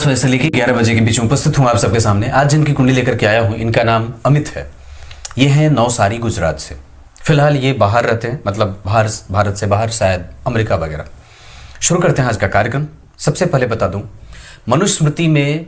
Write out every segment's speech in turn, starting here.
बजे से लेकर 11 बजे के बीच में उपस्थित हूँ आप सबके सामने। आज जिनकी कुंडली लेकर के आया हूँ इनका नाम अमित है। ये हैं नवसारी गुजरात से। फिलहाल ये बाहर रहते हैं, मतलब भारत से बाहर, शायद अमेरिका वगैरह। शुरू करते हैं आज का कार्यक्रम। सबसे पहले बता दूं, मनुस्मृति में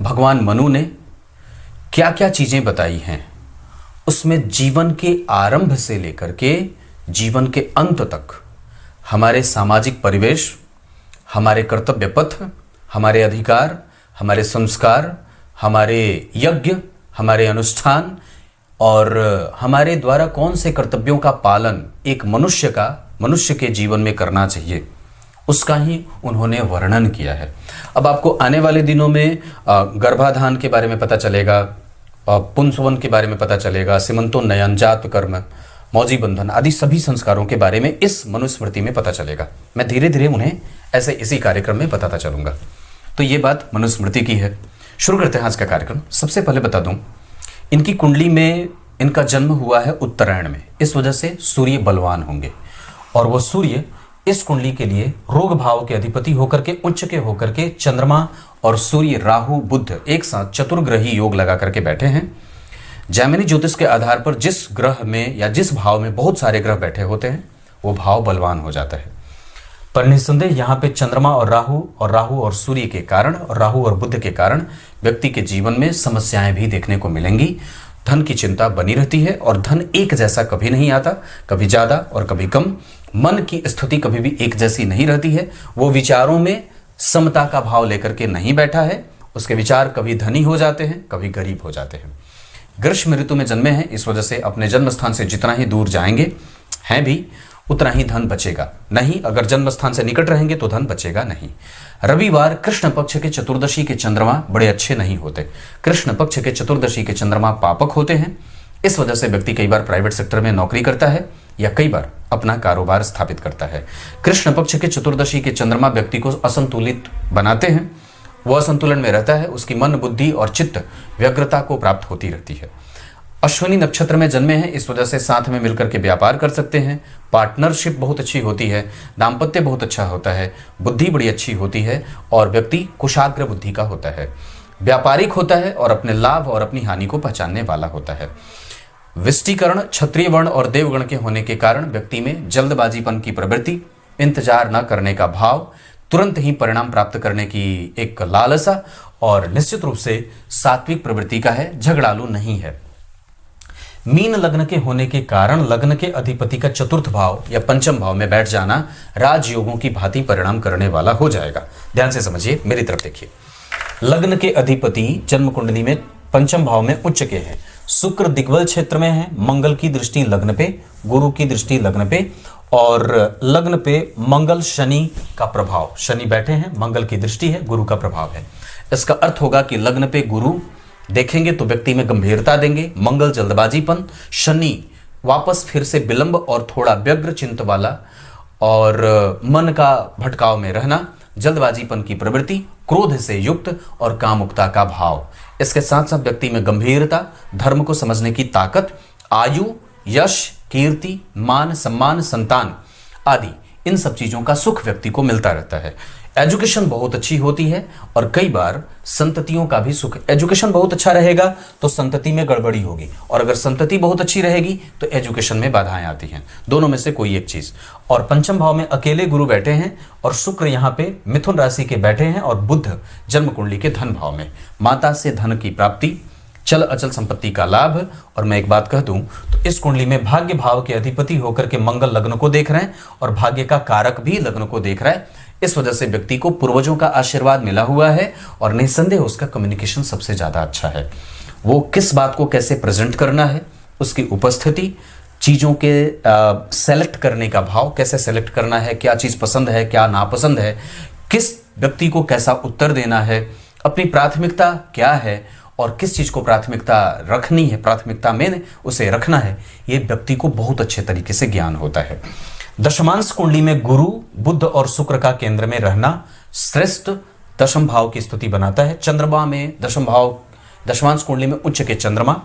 भगवान मनु ने क्या क्या चीजें बताई हैं, उसमें जीवन के आरंभ से लेकर के जीवन के अंत तक हमारे सामाजिक परिवेश, हमारे कर्तव्य पथ, हमारे अधिकार, हमारे संस्कार, हमारे यज्ञ, हमारे अनुष्ठान और हमारे द्वारा कौन से कर्तव्यों का पालन एक मनुष्य के जीवन में करना चाहिए, उसका ही उन्होंने वर्णन किया है। अब आपको आने वाले दिनों में गर्भाधान के बारे में पता चलेगा, पुंसवन के बारे में पता चलेगा, सीमंतोन्नयन, जात कर्म, मौजी बंधन आदि सभी संस्कारों के बारे में इस मनुस्मृति में पता चलेगा। मैं धीरे धीरे उन्हें ऐसे इसी कार्यक्रम में बताता चलूंगा। तो ये बात मनुस्मृति की है। शुरू करते हैं आज का कार्यक्रम। सबसे पहले बता दूं, इनकी कुंडली में इनका जन्म हुआ है उत्तरायण में, इस वजह से सूर्य बलवान होंगे और वो सूर्य इस कुंडली के लिए रोग भाव के अधिपति होकर के, उच्च के होकर के चंद्रमा और सूर्य, राहु, बुध एक साथ चतुर्ग्रही योग लगा करके बैठे हैं। जैमिनी ज्योतिष के आधार पर जिस ग्रह में या जिस भाव में बहुत सारे ग्रह बैठे होते हैं वो भाव बलवान हो जाता है। पर निस्संदेह यहाँ पे चंद्रमा और राहु और सूर्य के कारण और राहु और बुध के कारण व्यक्ति के जीवन में समस्याएं भी देखने को मिलेंगी। धन की चिंता बनी रहती है और धन एक जैसा कभी नहीं आता, कभी ज्यादा और कभी कम। मन की स्थिति कभी भी एक जैसी नहीं रहती है। वो विचारों में समता का भाव लेकर के नहीं बैठा है। उसके विचार कभी धनी हो जाते हैं, कभी गरीब हो जाते हैं। ग्रीष्म ऋतु में जन्मे हैं, इस वजह से अपने जन्म स्थान से जितना ही दूर जाएंगे हैं भी उतना ही धन बचेगा नहीं। अगर जन्म स्थान से निकट रहेंगे तो धन बचेगा नहीं। रविवार कृष्ण पक्ष के चतुर्दशी के चंद्रमा बड़े अच्छे नहीं होते। कृष्ण पक्ष के चतुर्दशी के चंद्रमा पापक होते हैं। इस वजह से व्यक्ति कई बार प्राइवेट सेक्टर में नौकरी करता है या कई बार अपना कारोबार स्थापित करता है। कृष्ण पक्ष के चतुर्दशी के चंद्रमा व्यक्ति को असंतुलित बनाते हैं। वह असंतुलन में रहता है, उसकी मन, बुद्धि और चित्त व्यग्रता को प्राप्त होती रहती है। अश्विनी नक्षत्र में जन्मे हैं, इस वजह से साथ में मिलकर के व्यापार कर सकते हैं। पार्टनरशिप बहुत अच्छी होती है, दाम्पत्य बहुत अच्छा होता है, बुद्धि बड़ी अच्छी होती है और व्यक्ति कुशाग्र बुद्धि का होता है। व्यापारिक होता है और अपने लाभ और अपनी हानि को पहचानने वाला होता है। विष्टिकरण, क्षत्रिय वर्ण और देवगण के होने के कारण व्यक्ति में जल्दबाजीपन की प्रवृत्ति, इंतजार न करने का भाव, तुरंत ही परिणाम प्राप्त करने की एक लालसा और निश्चित रूप से सात्विक प्रवृत्ति का है, झगड़ालू नहीं है। मीन लग्न के होने के कारण लग्न के अधिपति का चतुर्थ भाव या पंचम भाव में बैठ जाना राजयोगों की भांति परिणाम करने वाला हो जाएगा। ध्यान से समझिए, मेरी तरफ देखिए। लग्न के अधिपति जन्म कुंडली में पंचम भाव में उच्च के हैं। शुक्र दिग्बल क्षेत्र में है, मंगल की दृष्टि लग्न पे, गुरु की दृष्टि लग्न पे और लग्न पे मंगल शनि का प्रभाव, शनि बैठे हैं, मंगल की दृष्टि है, गुरु का प्रभाव है। इसका अर्थ होगा कि लग्न पे गुरु देखेंगे तो व्यक्ति में गंभीरता देंगे, मंगल जल्दबाजीपन, शनि वापस फिर से विलंब और थोड़ा व्यग्र चिंत वाला और मन का भटकाव में रहना, जल्दबाजीपन की प्रवृत्ति, क्रोध से युक्त और कामुकता का भाव। इसके साथ साथ व्यक्ति में गंभीरता, धर्म को समझने की ताकत, आयु, यश, कीर्ति, मान, सम्मान, संतान आदि इन सब चीजों का सुख व्यक्ति को मिलता रहता है। एजुकेशन बहुत अच्छी होती है और कई बार संततियों का भी सुख। एजुकेशन बहुत अच्छा रहेगा तो संतति में गड़बड़ी होगी और अगर संतति बहुत अच्छी रहेगी तो एजुकेशन में बाधाएं आती हैं, दोनों में से कोई एक चीज। और पंचम भाव में अकेले गुरु बैठे हैं और शुक्र यहाँ पे मिथुन राशि के बैठे हैं और बुध जन्म कुंडली के धन भाव में। माता से धन की प्राप्ति, चल अचल संपत्ति का लाभ। और मैं एक बात कह दूं तो इस कुंडली में भाग्य भाव के अधिपति होकर के मंगल लग्न को देख रहे हैं और भाग्य का कारक भी लग्न को देख रहा है। इस वजह से व्यक्ति को पूर्वजों का आशीर्वाद मिला हुआ है और निस्संदेह उसका कम्युनिकेशन सबसे ज्यादा अच्छा है। वो किस बात को कैसे प्रेजेंट करना है, उसकी उपस्थिति, चीजों के सेलेक्ट करने का भाव, कैसे सेलेक्ट करना है, क्या चीज पसंद है, क्या नापसंद है, किस व्यक्ति को कैसा उत्तर देना है, अपनी प्राथमिकता क्या है और किस चीज को प्राथमिकता रखनी है, प्राथमिकता में उसे रखना है, ये व्यक्ति को बहुत अच्छे तरीके से ज्ञान होता है। दशमांश कुंडली में गुरु, बुध और शुक्र का केंद्र में रहना श्रेष्ठ दशम भाव की स्थिति बनाता है। चंद्रमा में दशम भाव, दशमांश कुंडली में उच्च के चंद्रमा,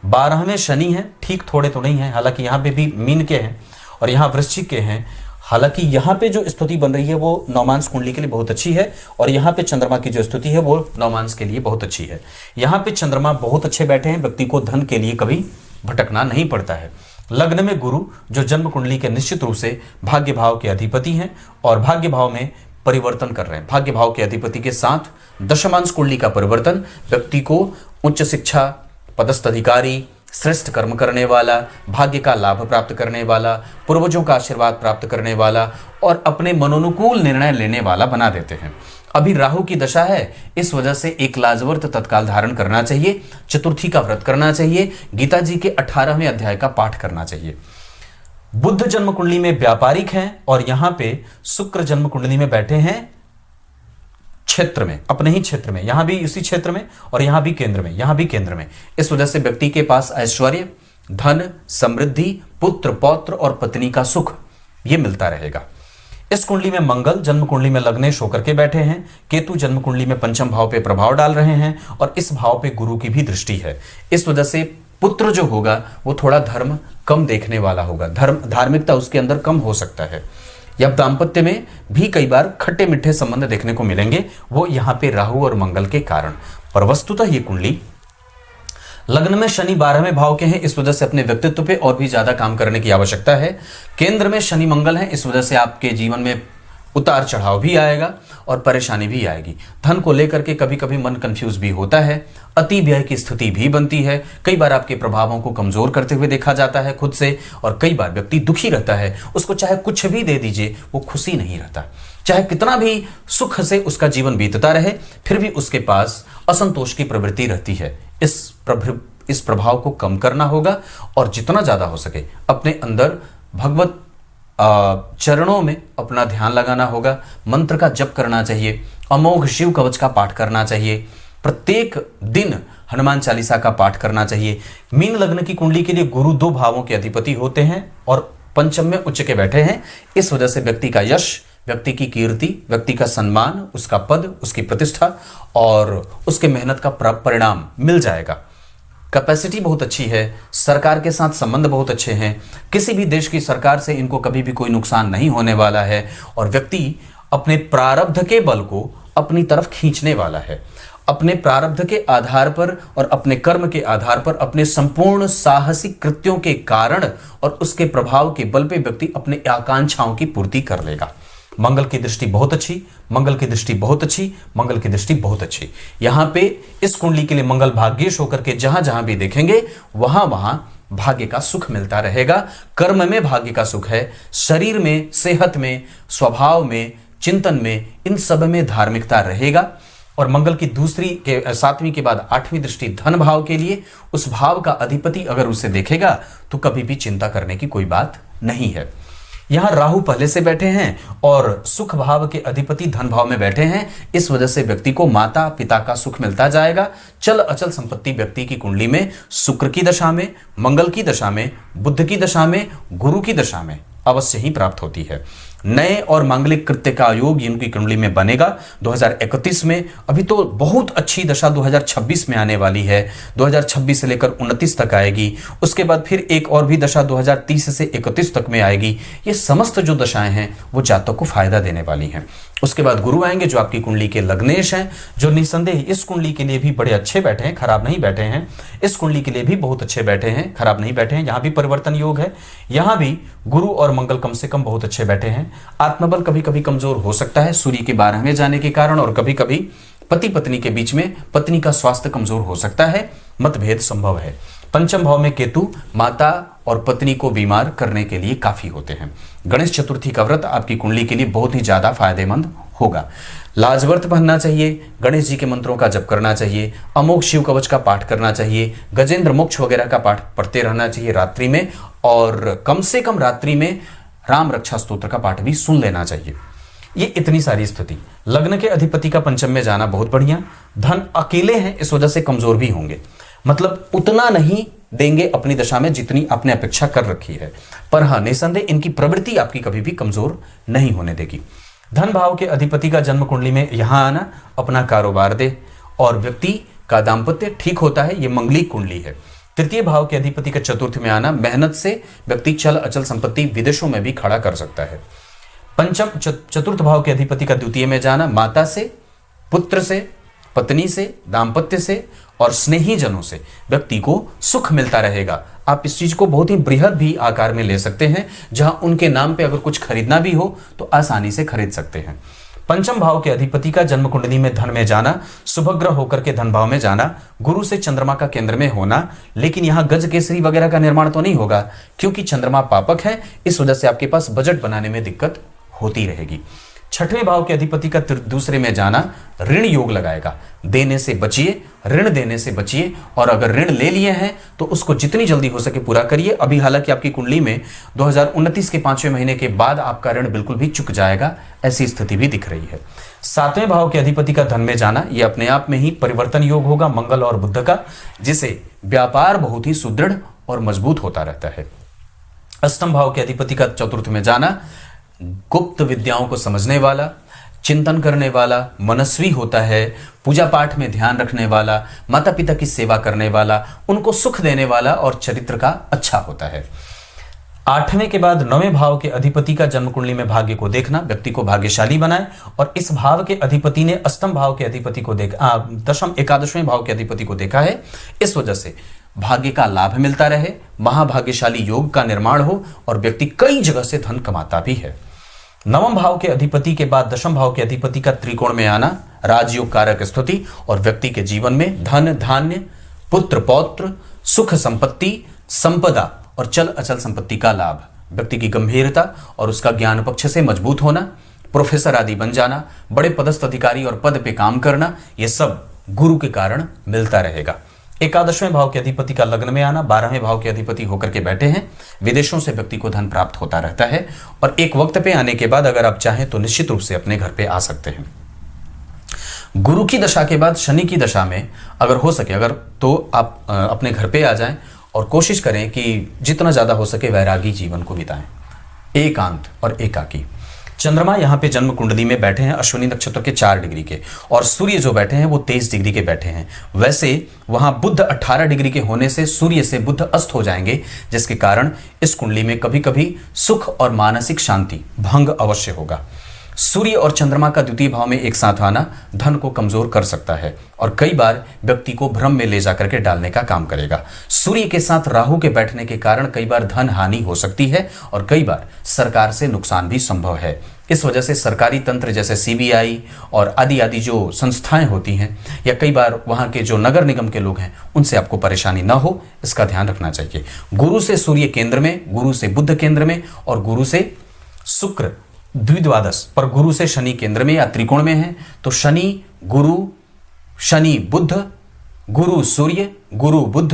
12वें शनि है, ठीक थोड़े तो नहीं है, हालांकि यहाँ पे भी मीन के हैं और यहाँ वृश्चिक के हैं। हालांकि यहाँ पे जो स्थिति बन रही है वो नवमांश कुंडली के लिए बहुत अच्छी है, और यहाँ पे चंद्रमा की जो स्थिति है वो नवमांश के लिए बहुत अच्छी है। यहाँ पे चंद्रमा बहुत अच्छे बैठे हैं, व्यक्ति को धन के लिए कभी भटकना नहीं पड़ता है। लग्न में गुरु जो जन्म कुंडली के निश्चित रूप से भाग्य भाव के अधिपति हैं और भाग्य भाव में परिवर्तन कर रहे हैं। भाग्य भाव के अधिपति के साथ दशमांश कुंडली का परिवर्तन व्यक्ति को उच्च शिक्षा, पदस्थ अधिकारी, श्रेष्ठ कर्म करने वाला, भाग्य का लाभ प्राप्त करने वाला, पूर्वजों का आशीर्वाद प्राप्त करने वाला और अपने मनोनुकूल निर्णय लेने वाला बना देते हैं। अभी राहु की दशा है, इस वजह से एक लाजवर्त तत्काल धारण करना चाहिए, चतुर्थी का व्रत करना चाहिए, गीता जी के 18वें अध्याय का पाठ करना चाहिए। बुध जन्म कुंडली में व्यापारिक हैं और यहां पे शुक्र जन्म कुंडली में बैठे हैं क्षेत्र में, अपने ही क्षेत्र में, यहां भी इसी क्षेत्र में और यहां भी केंद्र में, यहां भी केंद्र में। इस वजह से व्यक्ति के पास ऐश्वर्य, धन, समृद्धि, पुत्र, पौत्र और पत्नी का सुख ये मिलता रहेगा। इस कुंडली में मंगल जन्म कुंडली में लग्नेश होकर के बैठे हैं, केतु जन्म कुंडली में पंचम भाव पे प्रभाव डाल रहे हैं और इस भाव पे गुरु की भी दृष्टि है। इस वजह से पुत्र जो होगा वो थोड़ा धर्म कम देखने वाला होगा, धार्मिकता उसके अंदर कम हो सकता है, या दाम्पत्य में भी कई बार खट्टे मीठे संबंध देखने को मिलेंगे, वो यहाँ पे राहु और मंगल के कारण। पर वस्तुतः ये कुंडली लग्न में शनि 12वें भाव के हैं, इस वजह से अपने व्यक्तित्व पे और भी ज्यादा काम करने की आवश्यकता है। केंद्र में शनि मंगल है, इस वजह से आपके जीवन में उतार चढ़ाव भी आएगा और परेशानी भी आएगी। धन को लेकर के कभी कभी मन कंफ्यूज भी होता है, अति व्यय की स्थिति भी बनती है, कई बार आपके प्रभावों को कमजोर करते हुए देखा जाता है खुद से, और कई बार व्यक्ति दुखी रहता है, उसको चाहे कुछ भी दे दीजिए वो खुशी नहीं रहता, चाहे कितना भी सुख से उसका जीवन बीतता रहे फिर भी उसके पास असंतोष की प्रवृत्ति रहती है। इस प्रभाव को कम करना होगा और जितना ज्यादा हो सके अपने अंदर भगवत चरणों में अपना ध्यान लगाना होगा, मंत्र का जप करना चाहिए, अमोघ शिव कवच का पाठ करना चाहिए, प्रत्येक दिन हनुमान चालीसा का पाठ करना चाहिए। मीन लग्न की कुंडली के लिए गुरु 2 भावों के अधिपति होते हैं और पंचम में उच्च के बैठे हैं, इस वजह से व्यक्ति का यश, व्यक्ति की कीर्ति, व्यक्ति का सम्मान, उसका पद, उसकी प्रतिष्ठा और उसके मेहनत का परिणाम मिल जाएगा। कैपेसिटी बहुत अच्छी है, सरकार के साथ संबंध बहुत अच्छे हैं, किसी भी देश की सरकार से इनको कभी भी कोई नुकसान नहीं होने वाला है और व्यक्ति अपने प्रारब्ध के बल को अपनी तरफ खींचने वाला है। अपने प्रारब्ध के आधार पर और अपने कर्म के आधार पर अपने संपूर्ण साहसिक कृत्यों के कारण और उसके प्रभाव के बल पे व्यक्ति अपने आकांक्षाओं की पूर्ति कर लेगा। मंगल की दृष्टि बहुत अच्छी, मंगल की दृष्टि बहुत अच्छी, मंगल की दृष्टि बहुत अच्छी। यहां पे इस कुंडली के लिए मंगल भाग्येश होकर के जहां जहां भी देखेंगे वहां वहां भाग्य का सुख मिलता रहेगा। कर्म में भाग्य का सुख है, शरीर में, सेहत में, स्वभाव में, चिंतन में, इन सब में धार्मिकता रहेगा। और मंगल की दूसरी के 7वीं के बाद 8वीं दृष्टि धन भाव के लिए, उस भाव का अधिपति अगर उसे देखेगा तो कभी भी चिंता करने की कोई बात नहीं है। यहां राहु पहले से बैठे हैं और सुख भाव के अधिपति धन भाव में बैठे हैं, इस वजह से व्यक्ति को माता पिता का सुख मिलता जाएगा। चल अचल संपत्ति व्यक्ति की कुंडली में शुक्र की दशा में, मंगल की दशा में, बुध की दशा में, गुरु की दशा में अवश्य ही प्राप्त होती है। नए और मांगलिक कृत्य का योग इनकी कुंडली में बनेगा 2031 में। अभी तो बहुत अच्छी दशा 2026 में आने वाली है, 2026 से लेकर 29 तक आएगी, उसके बाद फिर एक और भी दशा 2030 से 31 तक में आएगी। ये समस्त जो दशाएं हैं वो जातक को फायदा देने वाली हैं। उसके बाद गुरु आएंगे जो आपकी कुंडली के लग्नेश हैं, जो निसंदेह इस कुंडली के लिए भी बड़े अच्छे बैठे हैं, खराब नहीं बैठे हैं। इस कुंडली के लिए भी बहुत अच्छे बैठे हैं, खराब नहीं बैठे हैं। यहाँ भी परिवर्तन योग है, यहाँ भी गुरु और मंगल कम से कम बहुत अच्छे बैठे हैं। आत्मबल कभी कभी कमजोर हो सकता है सूर्य के 12वें जाने के कारण, और कभी कभी पति पत्नी के बीच में पत्नी का स्वास्थ्य कमजोर हो सकता है, मतभेद संभव है। पंचम भाव में केतु माता और पत्नी को बीमार करने के लिए काफी होते हैं। गणेश चतुर्थी का व्रत आपकी कुंडली के लिए बहुत ही ज्यादा फायदेमंद होगा। लाजवर्त पहनना चाहिए, गणेश जी के मंत्रों का जप करना चाहिए, अमोघ शिव कवच का पाठ करना चाहिए, गजेंद्र मोक्ष वगैरह का पाठ पढ़ते रहना चाहिए रात्रि में, और कम से कम रात्रि में राम रक्षा स्तोत्र का पाठ भी सुन लेना चाहिए। ये इतनी सारी स्थिति, लग्न के अधिपति का पंचम में जाना बहुत बढ़िया। धन अकेले हैं, इस वजह से कमजोर भी होंगे, मतलब उतना नहीं देंगे अपनी दशा में जितनी आपने अपेक्षा कर रखी है, पर हाँ निसंदेह इनकी प्रवृत्ति आपकी कभी भी कमजोर नहीं होने देगी। धन भाव के अधिपति का जन्म कुंडली में यहां आना अपना कारोबार दे और व्यक्ति का दाम्पत्य ठीक होता है, ये मंगलिक कुंडली है। तृतीय भाव के अधिपति का चतुर्थ में आना, मेहनत से व्यक्ति चल अचल संपत्ति विदेशों में भी खड़ा कर सकता है। चतुर्थ भाव के अधिपति का द्वितीय में जाना माता से, पुत्र से, पत्नी से, दाम्पत्य से और स्नेही जनों से व्यक्ति को सुख मिलता रहेगा। आप इस चीज को बहुत ही बृहद भी आकार में ले सकते हैं, जहां उनके नाम पे अगर कुछ खरीदना भी हो तो आसानी से खरीद सकते हैं। पंचम भाव के अधिपति का जन्म कुंडली में धन में जाना, शुभग्रह होकर के धन भाव में जाना, गुरु से चंद्रमा का केंद्र में होना, लेकिन यहां गज केसरी वगैरह का निर्माण तो नहीं होगा क्योंकि चंद्रमा पापक है। इस वजह से आपके पास बजट बनाने में दिक्कत होती रहेगी। छठवें भाव के अधिपति का दूसरे में जाना ऋण योग लगाएगा। देने से बचिए, ऋण देने से बचिए, और अगर ऋण ले लिए हैं तो उसको जितनी जल्दी हो सके पूरा करिए। अभी हालांकि आपकी कुंडली में 2029 के 5वें महीने के बाद आपका ऋण बिल्कुल भी चुक जाएगा, ऐसी स्थिति भी दिख रही है। सातवें भाव के अधिपति का धन में जाना, यह अपने आप में ही परिवर्तन योग होगा मंगल और बुध का, जिसे व्यापार बहुत ही सुदृढ़ और मजबूत होता रहता है। अष्टम भाव के अधिपति का चतुर्थ में जाना गुप्त विद्याओं को समझने वाला, चिंतन करने वाला, मनस्वी होता है, पूजा पाठ में ध्यान रखने वाला, माता पिता की सेवा करने वाला, उनको सुख देने वाला और चरित्र का अच्छा होता है। आठवें के बाद नवें भाव के अधिपति का जन्म कुंडली में भाग्य को देखना व्यक्ति को भाग्यशाली बनाए, और इस भाव के अधिपति ने अष्टम भाव के अधिपति को एकादशवें भाव के अधिपति को देखा है। इस वजह से भाग्य का लाभ मिलता रहे, महाभाग्यशाली योग का निर्माण हो और व्यक्ति कई जगह से धन कमाता भी है। नवम भाव के अधिपति के बाद दशम भाव के अधिपति का त्रिकोण में आना राजयोग कारक स्थिति, और व्यक्ति के जीवन में धन धान्य, पुत्र पौत्र, सुख संपत्ति, संपदा और चल अचल संपत्ति का लाभ, व्यक्ति की गंभीरता और उसका ज्ञान पक्ष से मजबूत होना, प्रोफेसर आदि बन जाना, बड़े पदस्थ अधिकारी और पद पे काम करना, यह सब गुरु के कारण मिलता रहेगा। एकादशवें भाव के अधिपति का लग्न में आना, 12वें भाव के अधिपति होकर के बैठे हैं, विदेशों से व्यक्ति को धन प्राप्त होता रहता है, और एक वक्त पे आने के बाद अगर आप चाहें तो निश्चित रूप से अपने घर पे आ सकते हैं। गुरु की दशा के बाद शनि की दशा में अगर हो सके तो आप अपने घर पे आ जाएं और कोशिश करें कि जितना ज्यादा हो सके वैरागी जीवन को बिताएं, एकांत और एकाकी। चंद्रमा यहाँ पे जन्म कुंडली में बैठे हैं अश्विनी नक्षत्र के 4 डिग्री के, और सूर्य जो बैठे हैं वो 23 डिग्री के बैठे हैं। वैसे वहां बुध 18 डिग्री के होने से सूर्य से बुध अस्त हो जाएंगे, जिसके कारण इस कुंडली में कभी कभी सुख और मानसिक शांति भंग अवश्य होगा। सूर्य और चंद्रमा का द्वितीय भाव में एक साथ आना धन को कमजोर कर सकता है और कई बार व्यक्ति को भ्रम में ले जाकर के डालने का काम करेगा। सूर्य के साथ राहु के बैठने के कारण कई बार धन हानि हो सकती है और कई बार सरकार से नुकसान भी संभव है। इस वजह से सरकारी तंत्र जैसे सीबीआई और आदि जो संस्थाएं होती हैं, या कई बार वहां के जो नगर निगम के लोग हैं, उनसे आपको परेशानी ना हो, इसका ध्यान रखना चाहिए। गुरु से सूर्य केंद्र में, गुरु से बुध केंद्र में और गुरु से शुक्र द्विद्वादश पर गुरु से शनि केंद्र में या त्रिकोण में है, तो शनि गुरु, शनि बुध, गुरु सूर्य, गुरु बुध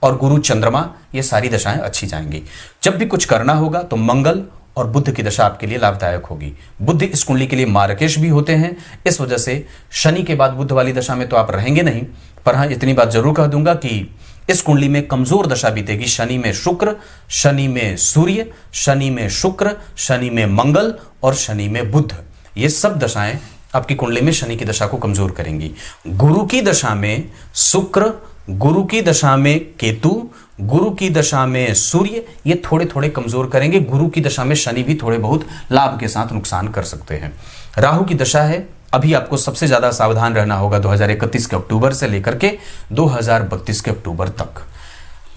और गुरु चंद्रमा, ये सारी दशाएं अच्छी जाएंगी। जब भी कुछ करना होगा तो मंगल और बुध की दशा आपके लिए लाभदायक होगी। बुध इस कुंडली के लिए मार्गेश भी होते हैं, इस वजह से शनि के बाद बुध वाली दशा में तो आप रहेंगे नहीं, पर हाँ इतनी बात जरूर कह दूंगा कि इस कुंडली में कमजोर दशा बीतेगी। शनि में शुक्र, शनि में सूर्य, शनि में शुक्र, शनि में मंगल और शनि में बुध, ये सब दशाएं आपकी कुंडली में शनि की दशा को कमजोर करेंगी। गुरु की दशा में शुक्र, गुरु की दशा में केतु, गुरु की दशा में सूर्य, ये थोड़े थोड़े कमजोर करेंगे। गुरु की दशा में शनि भी थोड़े बहुत लाभ के साथ नुकसान कर सकते हैं। राहु की दशा है, अभी आपको सबसे ज्यादा सावधान रहना होगा 2031 के अक्टूबर से लेकर के 2032 के अक्टूबर तक।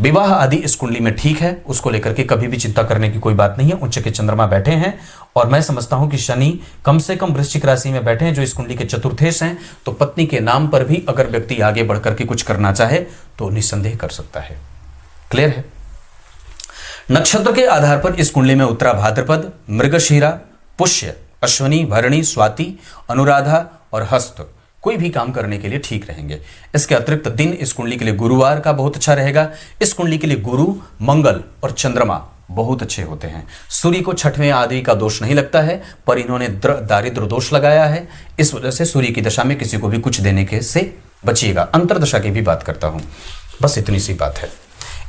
विवाह आदि इस कुंडली में ठीक है, उसको लेकर के कभी भी चिंता करने की कोई बात नहीं है। उच्च के चंद्रमा बैठे हैं और मैं समझता हूं कि शनि कम से कम वृश्चिक राशि में बैठे हैं जो इस कुंडली के चतुर्थेश हैं, तो पत्नी के नाम पर भी अगर व्यक्ति आगे बढ़कर के कुछ करना चाहे तो निस्संदेह कर सकता है। क्लियर है? नक्षत्र के आधार पर इस कुंडली में उत्तरा भाद्रपद, मृगशीरा, पुष्य, अश्विनी, भरणी, स्वाति, अनुराधा और हस्त कोई भी काम करने के लिए ठीक रहेंगे। इसके अतिरिक्त दिन इस कुंडली के लिए गुरुवार का बहुत अच्छा रहेगा। इस कुंडली के लिए गुरु, मंगल और चंद्रमा बहुत अच्छे होते हैं। सूर्य को 6वें आदि का दोष नहीं लगता है, पर इन्होंने दारिद्र दोष लगाया है। इस वजह से सूर्य की दशा में किसी को भी कुछ देने के से बचिएगा। अंतरदशा की भी बात करता हूं, बस इतनी सी बात है।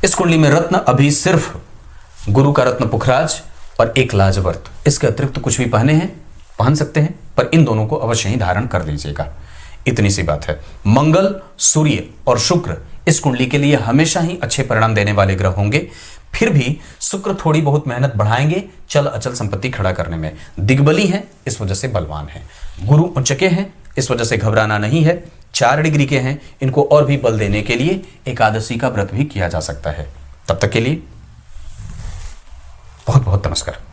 इस कुंडली में रत्न अभी सिर्फ गुरु का रत्न पुखराज और एक लाजवर्त, इसके अतिरिक्त कुछ भी पहन सकते हैं, पर इन दोनों को अवश्य ही धारण कर लीजिएगा। इतनी सी बात है। मंगल, सूर्य और शुक्र इस कुंडली के लिए हमेशा ही अच्छे परिणाम देने वाले ग्रह होंगे। फिर भी शुक्र थोड़ी बहुत मेहनत बढ़ाएंगे चल अचल संपत्ति खड़ा करने में। दिग्बली हैं, इस वजह से बलवान हैं। गुरु उच्चके हैं, इस वजह से घबराना नहीं है। 4 डिग्री के हैं, इनको और भी बल देने के लिए एकादशी का व्रत भी किया जा सकता है। तब तक के लिए बहुत बहुत नमस्कार।